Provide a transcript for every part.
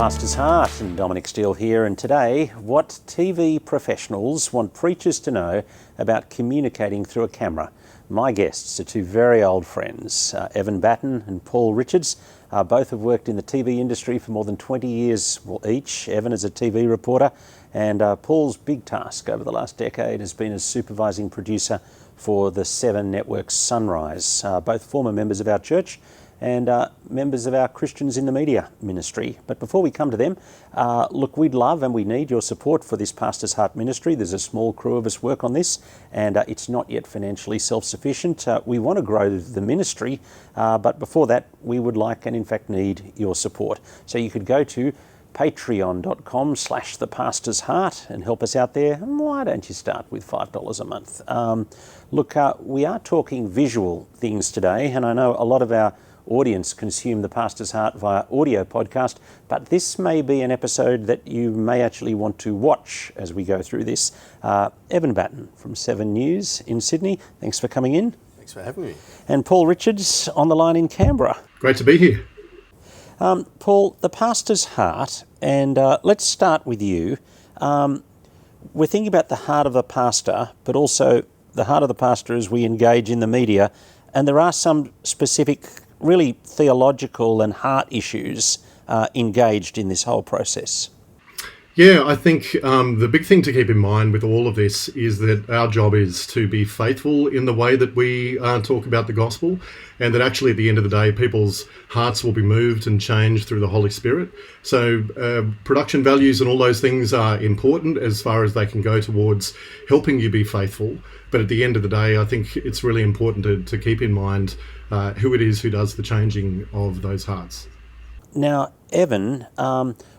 Pastor's Heart, and Dominic Steele here, and today, what TV professionals want preachers to know about communicating through a camera. My guests are two very old friends, Evan Batten and Paul Richards. Both have worked in the TV industry for more than 20 years each. Evan is a TV reporter, and Paul's big task over the last decade has been as supervising producer for the 7 Network's Sunrise, both former members of our church and members of our Christians in the Media ministry. But before we come to them, look, we'd love and we need your support for this Pastor's Heart ministry. There's a small crew of us work on this, and it's not yet financially self-sufficient. We want to grow the ministry, but before that, we would like and in fact need your support. So you could go to patreon.com/thepastorsheart and help us out there. And why don't you start with $5 a month? Look, we are talking visual things today, and I know a lot of our audience consume the Pastor's Heart via audio podcast, but this may be an episode that you may actually want to watch as we go through this. Evan Batten from 7 News in Sydney, thanks for coming in. Thanks for having me. And Paul Richards on the line in Canberra. Great to be here. Paul, the Pastor's Heart, and let's start with you. We're thinking about the heart of the pastor, but also the heart of the pastor as we engage in the media, and there are some specific really theological and heart issues engaged in this whole process. Yeah, I think the big thing to keep in mind with all of this is that our job is to be faithful in the way that we talk about the gospel, and that actually at the end of the day, people's hearts will be moved and changed through the Holy Spirit. So production values and all those things are important as far as they can go towards helping you be faithful. But at the end of the day, I think it's really important to keep in mind who it is who does the changing of those hearts. Now, Evan,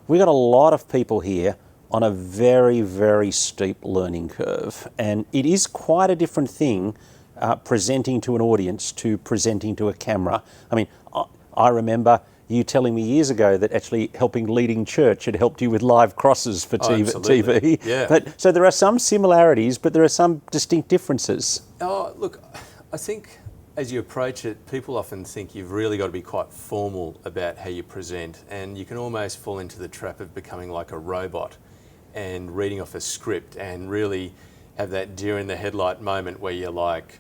we got a lot of people here on a very, very steep learning curve, and it is quite a different thing presenting to an audience to presenting to a camera. I mean, I remember you telling me years ago that actually helping leading church had helped you with live crosses for TV. Yeah. But so there are some similarities, but there are some distinct differences. Oh, look, I think as you approach it, people often think you've really got to be quite formal about how you present, and you can almost fall into the trap of becoming like a robot and reading off a script and really have that deer in the headlight moment where you're like,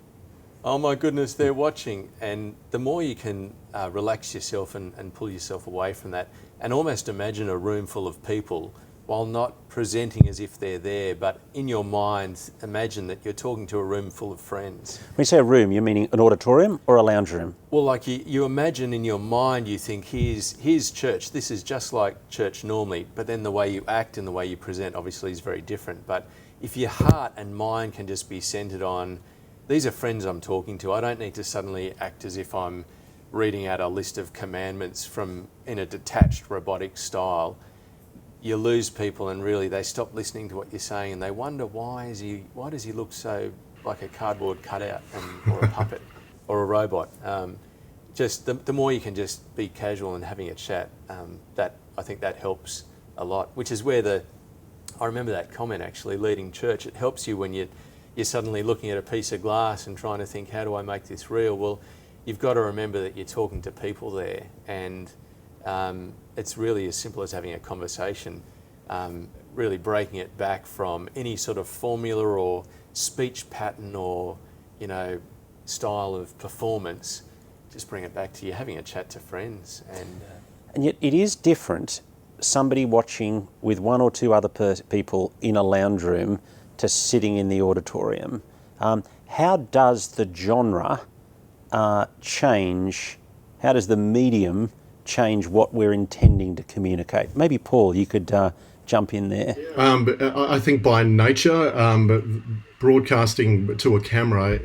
oh my goodness, they're watching. And the more you can relax yourself and pull yourself away from that and almost imagine a room full of people while not presenting as if they're there, but in your mind, imagine that you're talking to a room full of friends. When you say a room, you're meaning an auditorium or a lounge room? Well, like you imagine in your mind, you think, here's church. This is just like church normally, but then the way you act and the way you present obviously is very different. But if your heart and mind can just be centered on, these are friends I'm talking to, I don't need to suddenly act as if I'm reading out a list of commandments in a detached robotic style. You lose people, and really they stop listening to what you're saying, and they wonder why does he look so like a cardboard cutout or a puppet or a robot. Just the more you can just be casual and having a chat, that I think that helps a lot. Which is where I remember that comment actually, leading church. It helps you when you're suddenly looking at a piece of glass and trying to think, how do I make this real? Well, you've got to remember that you're talking to people there, and it's really as simple as having a conversation, really breaking it back from any sort of formula or speech pattern or, style of performance. Just bring it back to you having a chat to friends. And yet it is different, somebody watching with one or two other people in a lounge room to sitting in the auditorium. How does the genre change? How does the medium change what we're intending to communicate? Maybe Paul, you could jump in there. I think by nature, broadcasting to a camera,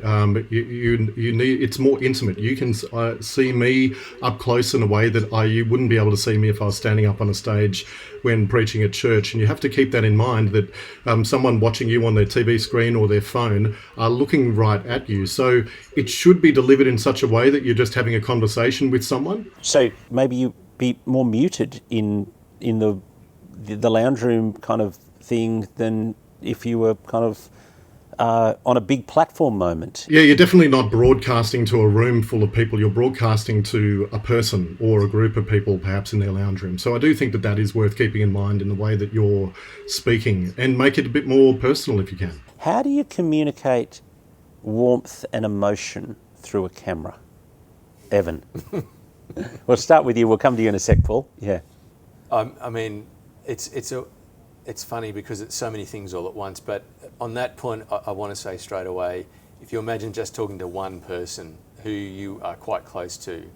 you need, it's more intimate. You can see me up close in a way that you wouldn't be able to see me if I was standing up on a stage when preaching at church. And you have to keep that in mind, that someone watching you on their TV screen or their phone are looking right at you. So it should be delivered in such a way that you're just having a conversation with someone. So maybe you be more muted in the lounge room kind of thing than if you were kind of on a big platform moment. Yeah, you're definitely not broadcasting to a room full of people. You're broadcasting to a person or a group of people, perhaps in their lounge room. So I do think that that is worth keeping in mind in the way that you're speaking, and make it a bit more personal if you can. How do you communicate warmth and emotion through a camera? Evan. We'll start with you. We'll come to you in a sec, Paul. Yeah. I mean, it's funny because it's so many things all at once. But on that point, I want to say straight away, if you imagine just talking to one person who you are quite close to,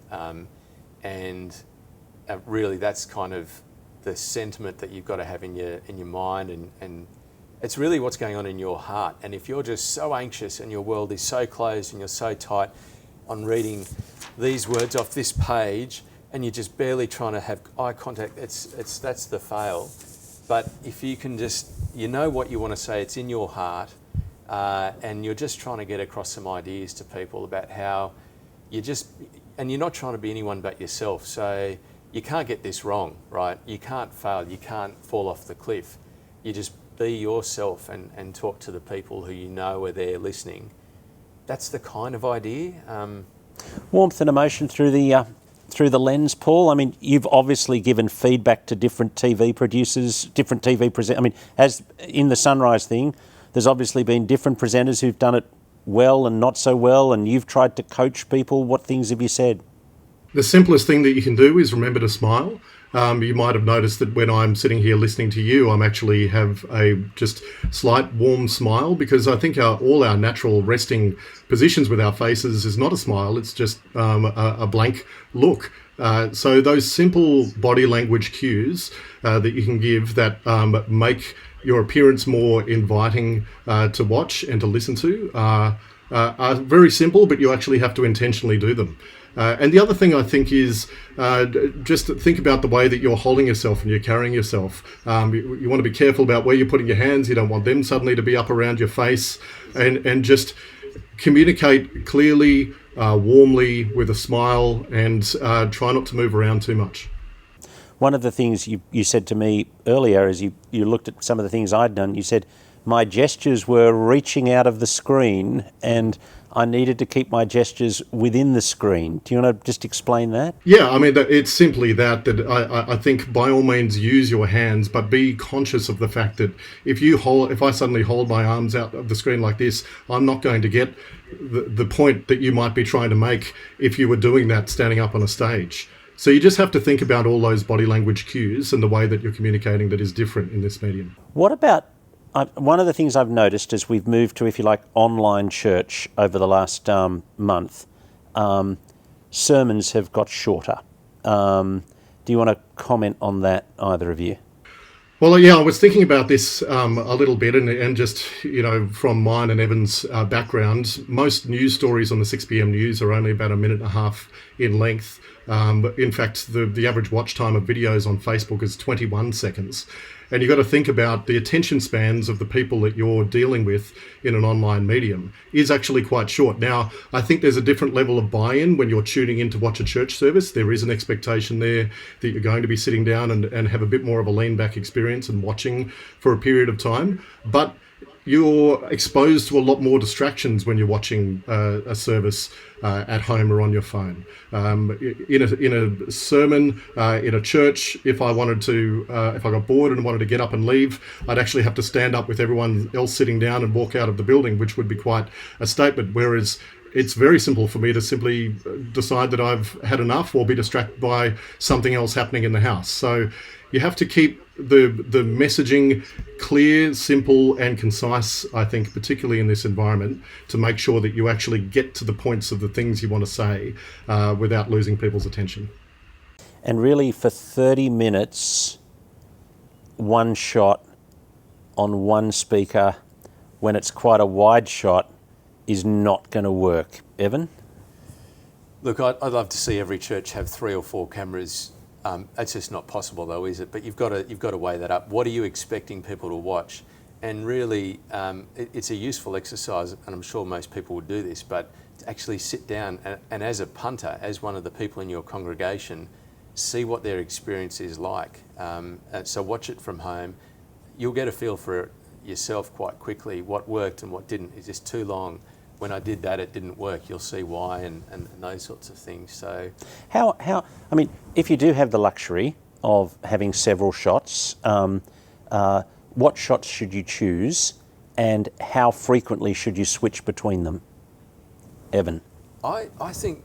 and really that's kind of the sentiment that you've got to have in your mind, and it's really what's going on in your heart. And if you're just so anxious and your world is so closed and you're so tight on reading these words off this page, and you're just barely trying to have eye contact, that's the fail. But if you can just, you know what you want to say, it's in your heart, and you're just trying to get across some ideas to people about how and you're not trying to be anyone but yourself. So you can't get this wrong, right? You can't fail, you can't fall off the cliff. You just be yourself and talk to the people who you know are there listening. That's the kind of idea. Warmth and emotion through the lens, Paul. I mean, you've obviously given feedback to different TV producers, different TV presenters. I mean, as in the Sunrise thing, there's obviously been different presenters who've done it well and not so well, and you've tried to coach people. What things have you said? The simplest thing that you can do is remember to smile. You might have noticed that when I'm sitting here listening to you, I'm actually have a just slight warm smile, because I think all our natural resting positions with our faces is not a smile, it's just a blank look. So those simple body language cues that you can give that make your appearance more inviting to watch and to listen to are very simple, but you actually have to intentionally do them. And the other thing I think is just think about the way that you're holding yourself and you're carrying yourself. You want to be careful about where you're putting your hands. You don't want them suddenly to be up around your face, and just communicate clearly, warmly, with a smile, and try not to move around too much. One of the things you said to me earlier, as you looked at some of the things I'd done, you said, my gestures were reaching out of the screen and I needed to keep my gestures within the screen. Do you want to just explain that? Yeah, I mean, it's simply that I think by all means use your hands, but be conscious of the fact that if I suddenly hold my arms out of the screen like this, I'm not going to get the point that you might be trying to make if you were doing that standing up on a stage. So you just have to think about all those body language cues and the way that you're communicating that is different in this medium. What about, one of the things I've noticed as we've moved to, if you like, online church over the last month, sermons have got shorter. Do you want to comment on that, either of you? Well, yeah, I was thinking about this a little bit, and just, from mine and Evan's background, most news stories on the 6 p.m. news are only about a minute and a half in length. In fact, the average watch time of videos on Facebook is 21 seconds. And you've got to think about the attention spans of the people that you're dealing with in an online medium is actually quite short. Now, I think there's a different level of buy-in when you're tuning in to watch a church service. There is an expectation there that you're going to be sitting down and have a bit more of a lean-back experience and watching for a period of time. But you're exposed to a lot more distractions when you're watching a service at home or on your phone. In a sermon, in a church, if I got bored and wanted to get up and leave, I'd actually have to stand up with everyone else sitting down and walk out of the building, which would be quite a statement. Whereas it's very simple for me to simply decide that I've had enough or be distracted by something else happening in the house. So you have to keep the messaging clear, simple, and concise, I think, particularly in this environment, to make sure that you actually get to the points of the things you want to say without losing people's attention. And really, for 30 minutes, one shot on one speaker, when it's quite a wide shot, is not going to work. Evan? Look, I'd love to see every church have 3 or 4 cameras. It's just not possible, though, is it? But you've got to weigh that up. What are you expecting people to watch? And really, it's a useful exercise, and I'm sure most people would do this, but to actually sit down and as a punter, as one of the people in your congregation, see what their experience is like. So watch it from home. You'll get a feel for yourself quite quickly what worked and what didn't. Is this too long? When I did that, it didn't work. You'll see why, and those sorts of things. So, I mean, if you do have the luxury of having several shots, what shots should you choose, and how frequently should you switch between them? Evan? I think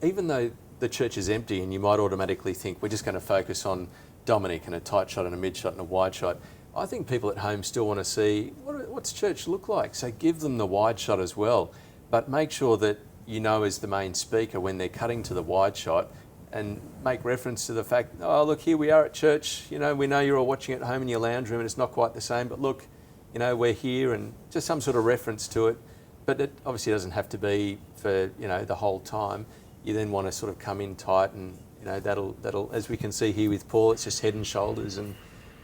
even though the church is empty and you might automatically think we're just going to focus on Dominic and a tight shot and a mid shot and a wide shot, I think people at home still want to see what's church look like. So give them the wide shot as well, but make sure that you know as the main speaker when they're cutting to the wide shot, and make reference to the fact, oh look, here we are at church, you know, we know you're all watching at home in your lounge room and it's not quite the same, but look, you know, we're here, and just some sort of reference to it. But it obviously doesn't have to be for, you know, the whole time. You then want to sort of come in tight, and, you know, that'll, as we can see here with Paul, it's just head and shoulders, and,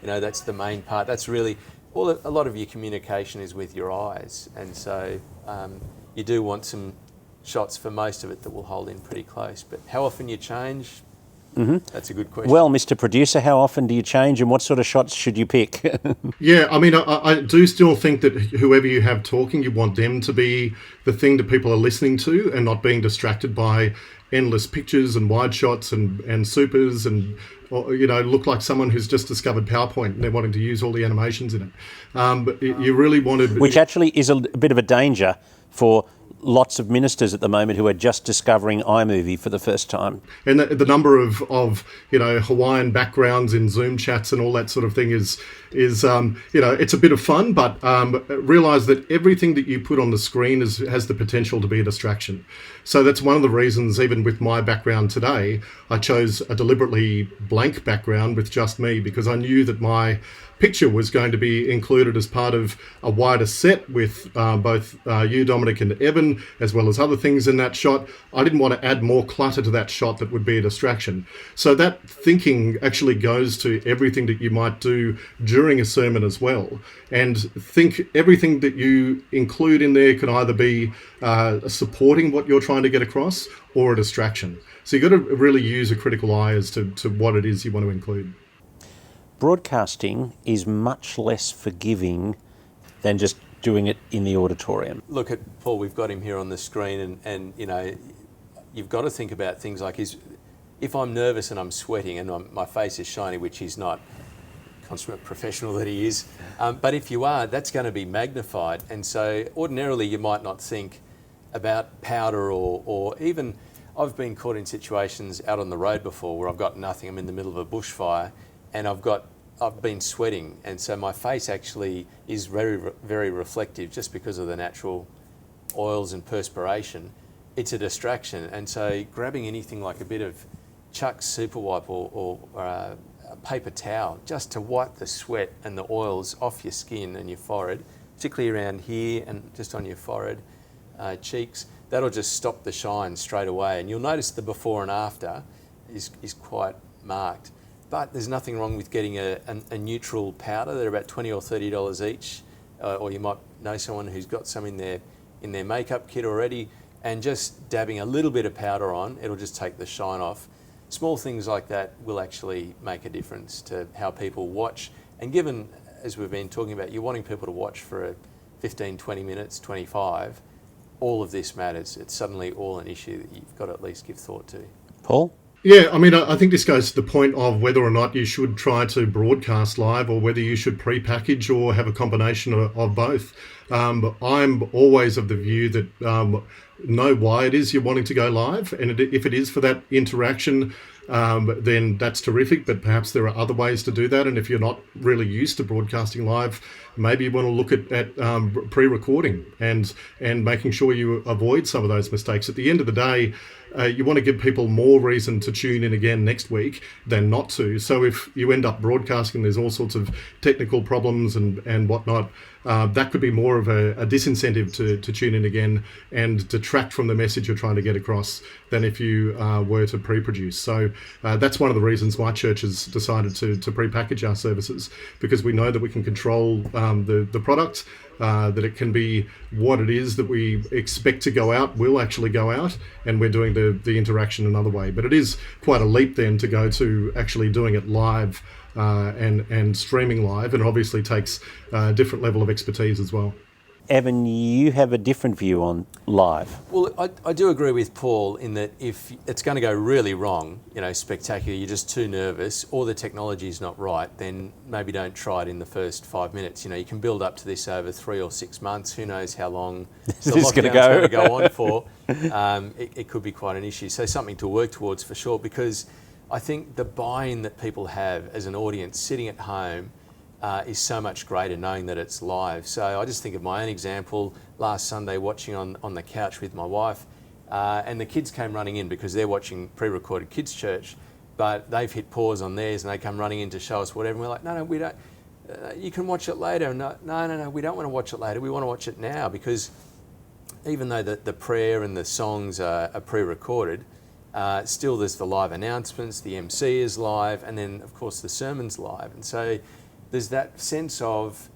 you know, that's the main part. That's really, a lot of your communication is with your eyes, and so you do want some shots for most of it that will hold in pretty close. But how often you change, that's a good question. Well, Mr. Producer, how often do you change, and what sort of shots should you pick? Yeah, I mean, I do still think that whoever you have talking, you want them to be the thing that people are listening to, and not being distracted by endless pictures and wide shots and supers, and, or, you know, look like someone who's just discovered PowerPoint and they're wanting to use all the animations in it. But you really want to... Which actually is a bit of a danger for lots of ministers at the moment who are just discovering iMovie for the first time. And the number of you know, Hawaiian backgrounds in Zoom chats and all that sort of thing is you know, it's a bit of fun, but realise that everything that you put on the screen has the potential to be a distraction. So that's one of the reasons, even with my background today, I chose a deliberately blank background with just me, because I knew that my picture was going to be included as part of a wider set with both you, Dominic, and Evan, as well as other things in that shot. I didn't want to add more clutter to that shot that would be a distraction. So that thinking actually goes to everything that you might do during a sermon as well. And think everything that you include in there can either be supporting what you're trying to get across, or a distraction. So you've got to really use a critical eye as to what it is you want to include. Broadcasting is much less forgiving than just doing it in the auditorium. Look at Paul, we've got him here on the screen, and you know, you've got to think about things like, if I'm nervous and I'm sweating and my face is shiny, which he's not, consummate professional that he is, but if you are, that's going to be magnified. And so ordinarily you might not think about powder, or even, I've been caught in situations out on the road before where I've got nothing, I'm in the middle of a bushfire, and I've been sweating, and so my face actually is very, very reflective just because of the natural oils and perspiration. It's a distraction, and so grabbing anything like a bit of Chuck's Super Wipe or a paper towel just to wipe the sweat and the oils off your skin and your forehead, particularly around here and just on your forehead, cheeks, that'll just stop the shine straight away. And you'll notice the before and after is quite marked. But there's nothing wrong with getting a neutral powder. They're about $20 or $30 each, or you might know someone who's got some in their makeup kit already, and just dabbing a little bit of powder on, it'll just take the shine off. Small things like that will actually make a difference to how people watch. And given, as we've been talking about, you're wanting people to watch for 15, 20 minutes, 25, all of this matters. It's suddenly all an issue that you've got to at least give thought to. Paul? Yeah, I mean, I think this goes to the point of whether or not you should try to broadcast live, or whether you should pre-package or have a combination of both. I'm always of the view that know why it is you're wanting to go live, and if it is for that interaction, then that's terrific, but perhaps there are other ways to do that. And if you're not really used to broadcasting live, maybe you want to look at pre-recording and making sure you avoid some of those mistakes. At the end of the day, you want to give people more reason to tune in again next week than not to. So if you end up broadcasting, there's all sorts of technical problems and whatnot, that could be more of a disincentive to tune in again and detract from the message you're trying to get across than if you were to pre-produce. So that's one of the reasons my church has decided to pre-package our services, because we know that we can control the product that it can be what it is that we expect to go out will actually go out, and we're doing the interaction another way. But it is quite a leap then to go to actually doing it live and streaming live, and it obviously takes a different level of expertise as well. Evan, you have a different view on live. Well, I do agree with Paul in that if it's going to go really wrong, spectacular, you're just too nervous, or the technology is not right, then maybe don't try it in the first 5 minutes. You can build up to this over 3 or 6 months. Who knows how long the lockdown's going to go on for. It could be quite an issue. So something to work towards for sure, because I think the buy-in that people have as an audience sitting at home is so much greater knowing that it's live. So I just think of my own example, last Sunday watching on the couch with my wife, and the kids came running in because they're watching pre-recorded kids' church, but they've hit pause on theirs and they come running in to show us whatever, and we're like, no, we don't, you can watch it later. No, we don't want to watch it later, we want to watch it now, because even though the prayer and the songs are pre-recorded, still there's the live announcements, the MC is live, and then of course the sermon's live. And so there's that sense of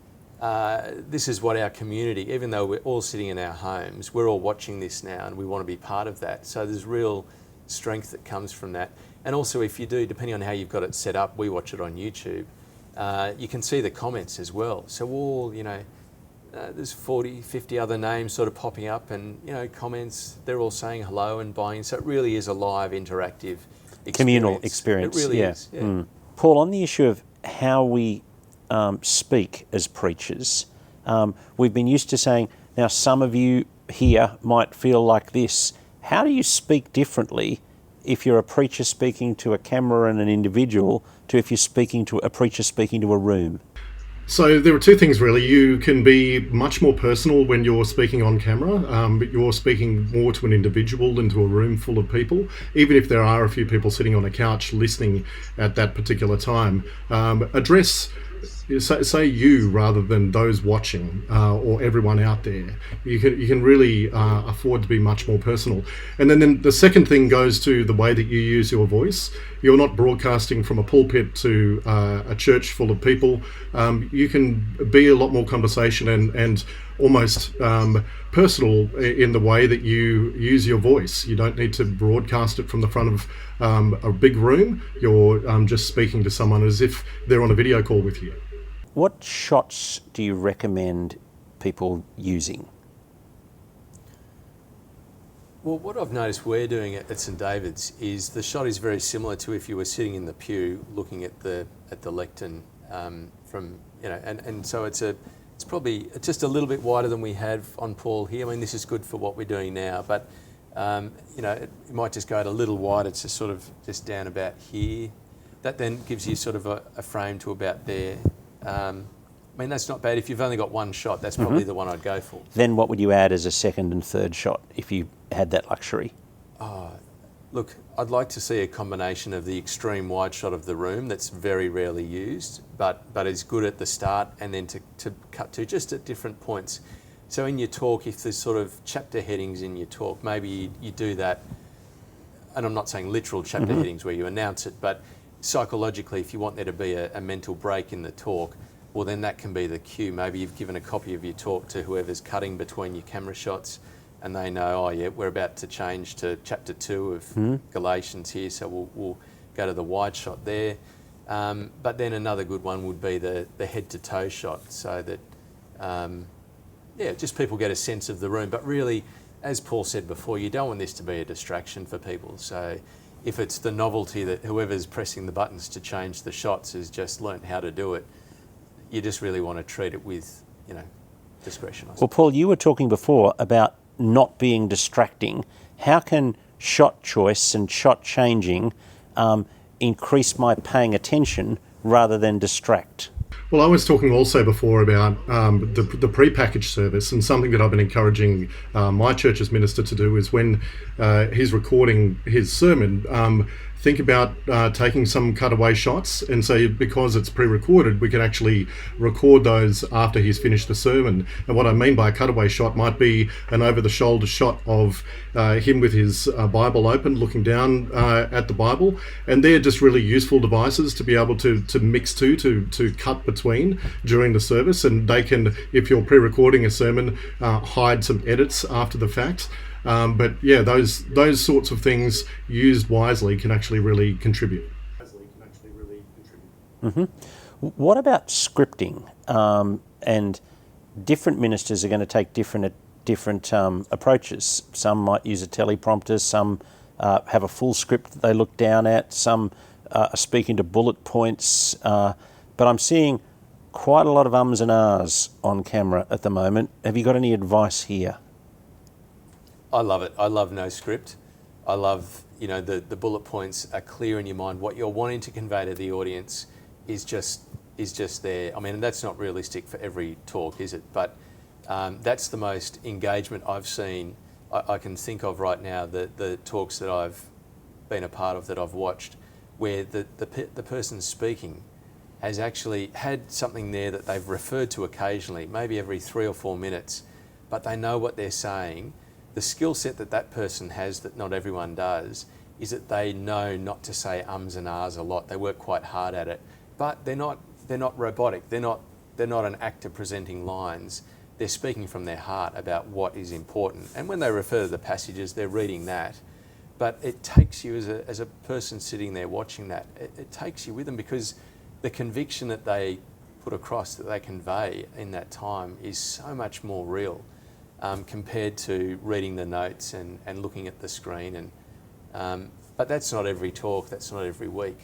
this is what our community, even though we're all sitting in our homes, we're all watching this now and we want to be part of that. So there's real strength that comes from that. And also if you do, depending on how you've got it set up, we watch it on YouTube, you can see the comments as well. So all, there's 40, 50 other names sort of popping up, and, comments, they're all saying hello and buying. So it really is a live, interactive experience. Communal experience. It really is. Yeah. Mm. Paul, on the issue of how we speak as preachers, we've been used to saying, now some of you here might feel like this. How do you speak differently if you're a preacher speaking to a camera and an individual to if you're speaking to a preacher speaking to a room? So there are two things really. You can be much more personal when you're speaking on camera, but you're speaking more to an individual than to a room full of people, even if there are a few people sitting on a couch listening at that particular time. Address, say you rather than those watching or everyone out there. You can really afford to be much more personal. And then the second thing goes to the way that you use your voice. You're not broadcasting from a pulpit to a church full of people. You can be a lot more conversation and almost personal in the way that you use your voice. You don't need to broadcast it from the front of a big room. You're just speaking to someone as if they're on a video call with you. What shots do you recommend people using? Well, what I've noticed we're doing at St David's is the shot is very similar to if you were sitting in the pew looking at the lectern from, and so it's probably just a little bit wider than we have on Paul here. I mean, this is good for what we're doing now, but it might just go a little wider to sort of just down about here. That then gives you sort of a frame to about there. I mean, that's not bad. If you've only got one shot, that's probably the one I'd go for. Then what would you add as a second and third shot if you had that luxury? Look, I'd like to see a combination of the extreme wide shot of the room that's very rarely used, but is good at the start, and then to cut to just at different points. So in your talk, if there's sort of chapter headings in your talk, maybe you do that, and I'm not saying literal chapter headings where you announce it, but psychologically, if you want there to be a mental break in the talk, well, then that can be the cue. Maybe you've given a copy of your talk to whoever's cutting between your camera shots, and they know, oh yeah, we're about to change to chapter 2 of Galatians here, so we'll go to the wide shot there. But then another good one would be the head to toe shot, so that, just people get a sense of the room. But really, as Paul said before, you don't want this to be a distraction for people. So if it's the novelty that whoever's pressing the buttons to change the shots has just learnt how to do it, you just really want to treat it with, discretion. Well, Paul, you were talking before about not being distracting. How can shot choice and shot changing increase my paying attention rather than distract? Well, I was talking also before about the pre-packaged service, and something that I've been encouraging my church's minister to do is when he's recording his sermon, think about taking some cutaway shots. And so because it's pre-recorded, we can actually record those after he's finished the sermon. And what I mean by a cutaway shot might be an over-the-shoulder shot of him with his Bible open, looking down at the Bible. And they're just really useful devices to be able to mix to cut between during the service. And they can, if you're pre-recording a sermon, hide some edits after the fact. But yeah, those sorts of things used wisely can actually really contribute. Mm-hmm. What about scripting? And different ministers are going to take different approaches. Some might use a teleprompter, some have a full script that they look down at, some are speaking to bullet points. But I'm seeing quite a lot of ums and ahs on camera at the moment. Have you got any advice here? I love it. I love no script. I love, the bullet points are clear in your mind. What you're wanting to convey to the audience is just there. I mean, that's not realistic for every talk, is it? But that's the most engagement I've seen. I can think of right now the talks that I've been a part of, that I've watched, where the person speaking has actually had something there that they've referred to occasionally, maybe every 3 or 4 minutes, but they know what they're saying. The skill set that person has that not everyone does is that they know not to say ums and ahs a lot. They work quite hard at it, but they're not robotic. They're not an actor presenting lines. They're speaking from their heart about what is important. And when they refer to the passages, they're reading that. But it takes you as a person sitting there watching that, it takes you with them, because the conviction that they put across, that they convey in that time, is so much more real. Compared to reading the notes and looking at the screen. But that's not every talk, that's not every week.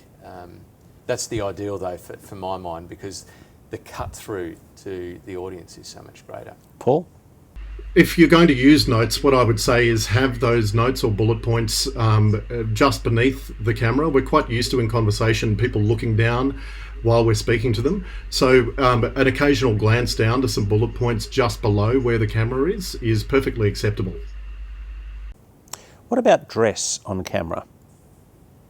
That's the ideal though for my mind, because the cut through to the audience is so much greater. Paul? If you're going to use notes, what I would say is have those notes or bullet points just beneath the camera. We're quite used to, in conversation, people looking down while we're speaking to them. So an occasional glance down to some bullet points just below where the camera is perfectly acceptable. What about dress on camera?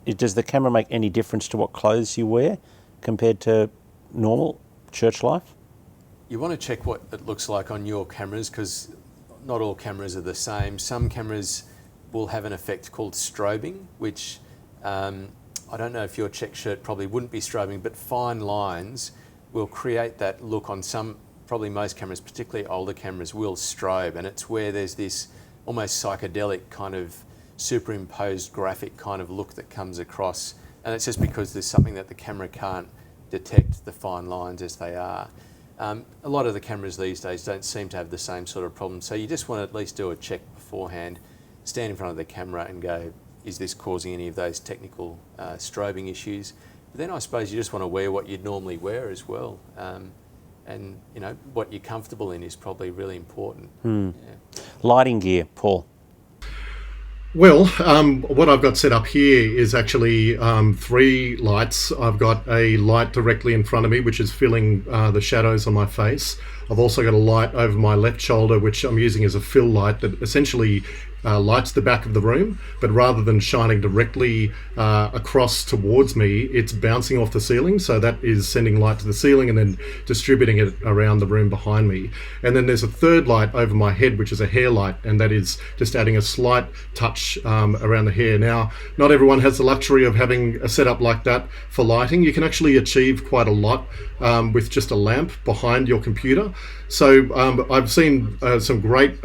Does the camera make any difference to what clothes you wear compared to normal church life? You want to check what it looks like on your cameras, because not all cameras are the same. Some cameras will have an effect called strobing, which I don't know if your check shirt probably wouldn't be strobing, but fine lines will create that look on some, probably most cameras, particularly older cameras, will strobe. And it's where there's this almost psychedelic kind of superimposed graphic kind of look that comes across. And it's just because there's something that the camera can't detect the fine lines as they are. A lot of the cameras these days don't seem to have the same sort of problem. So you just want to at least do a check beforehand, stand in front of the camera and go, is this causing any of those technical strobing issues? But then I suppose you just want to wear what you'd normally wear as well. And what you're comfortable in is probably really important. Yeah. Lighting gear, Paul. Well, what I've got set up here is actually 3 lights. I've got a light directly in front of me, which is filling the shadows on my face. I've also got a light over my left shoulder, which I'm using as a fill light that essentially lights the back of the room, but rather than shining directly across towards me, it's bouncing off the ceiling. So that is sending light to the ceiling and then distributing it around the room behind me. And then there's a third light over my head, which is a hair light, and that is just adding a slight touch around the hair. Now, not everyone has the luxury of having a setup like that for lighting. You can actually achieve quite a lot with just a lamp behind your computer. So I've seen some great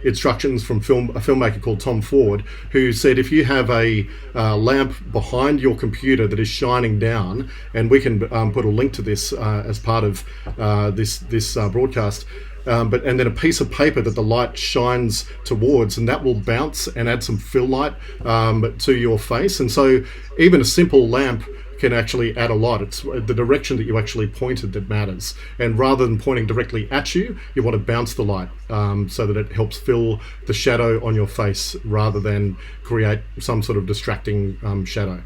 instructions from a filmmaker called Tom Ford, who said if you have a lamp behind your computer that is shining down, and we can put a link to this as part of this broadcast, and then a piece of paper that the light shines towards, and that will bounce and add some fill light to your face. And so even a simple lamp can actually add a lot. It's the direction that you actually pointed that matters. And rather than pointing directly at you, you want to bounce the light so that it helps fill the shadow on your face rather than create some sort of distracting shadow.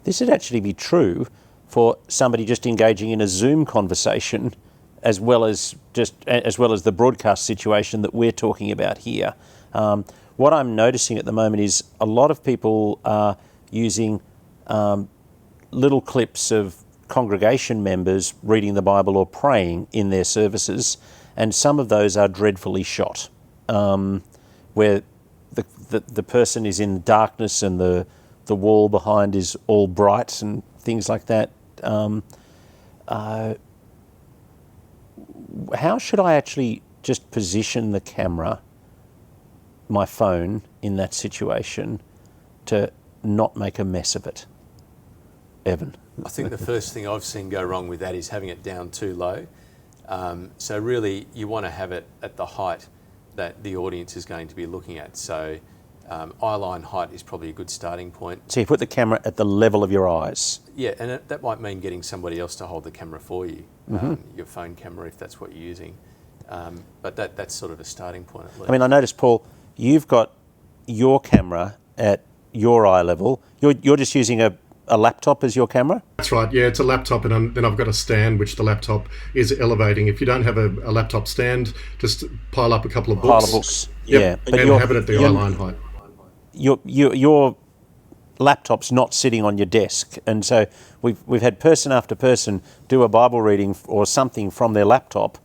This would actually be true for somebody just engaging in a Zoom conversation, as well as the broadcast situation that we're talking about here. What I'm noticing at the moment is a lot of people are using little clips of congregation members reading the Bible or praying in their services, and some of those are dreadfully shot, where the person is in darkness and the wall behind is all bright and things like that. How should I actually just position the camera, my phone, in that situation to not make a mess of it? Evan? I think the first thing I've seen go wrong with that is having it down too low. So really, you want to have it at the height that the audience is going to be looking at. So eyeline height is probably a good starting point. So you put the camera at the level of your eyes? Yeah, and that might mean getting somebody else to hold the camera for you, your phone camera if that's what you're using. But that's sort of a starting point at least. I mean, I noticed, Paul, you've got your camera at your eye level. You're just using a laptop as your camera? That's right, yeah, it's a laptop, and then I've got a stand which the laptop is elevating. If you don't have a laptop stand, just pile up a couple of books. Pile of books, yep, yeah. And have it at the eyeline height. Your laptop's not sitting on your desk, and so we've had person after person do a Bible reading or something from their laptop,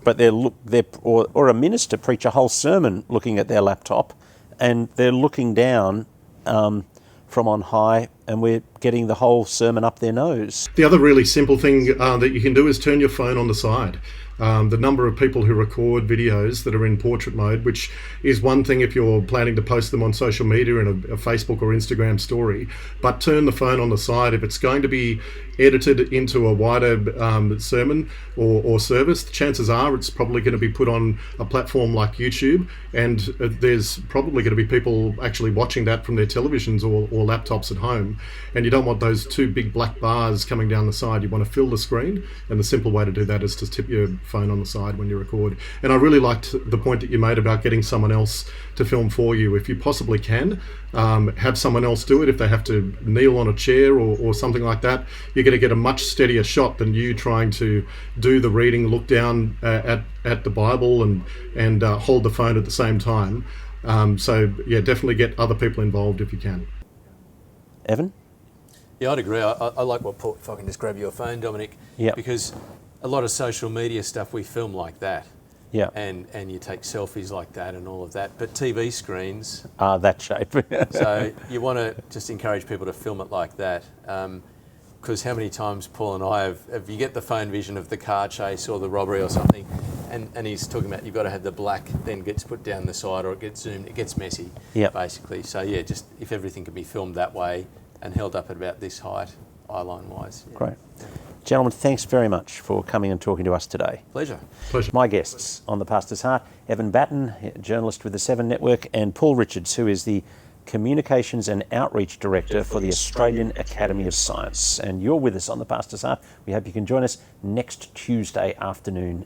but or a minister preach a whole sermon looking at their laptop, and they're looking down from on high, and we're getting the whole sermon up their nose. The other really simple thing that you can do is turn your phone on the side. The number of people who record videos that are in portrait mode, which is one thing if you're planning to post them on social media in a Facebook or Instagram story, but turn the phone on the side. If it's going to be edited into a wider sermon or service, the chances are it's probably going to be put on a platform like YouTube, and there's probably going to be people actually watching that from their televisions or laptops at home, and you don't want those two big black bars coming down the side. You want to fill the screen, and the simple way to do that is to tip your phone on the side when you record. And I really liked the point that you made about getting someone else to film for you. If you possibly can, have someone else do it. If they have to kneel on a chair or something like that, you're going to get a much steadier shot than you trying to do the reading, look down at the Bible and hold the phone at the same time. So yeah, definitely get other people involved if you can. Evan? Yeah, I'd agree. I like what Paul, if I can just grab your phone, Dominic, because a lot of social media stuff we film like that. Yeah. And you take selfies like that and all of that. But TV screens are that shape. So you want to just encourage people to film it like that. Because how many times Paul and I have you get the phone vision of the car chase or the robbery or something, and he's talking about you've got to have the black then gets put down the side or it gets zoomed, it gets messy, basically. So yeah, just if everything could be filmed that way and held up at about this height, eyeline wise. Yeah. Great. Gentlemen, thanks very much for coming and talking to us today. Pleasure. My guests on The Pastor's Heart, Evan Batten, journalist with the 7 Network, and Paul Richards, who is the Communications and Outreach Director for the Australian Academy of Science. And you're with us on The Pastor's Heart. We hope you can join us next Tuesday afternoon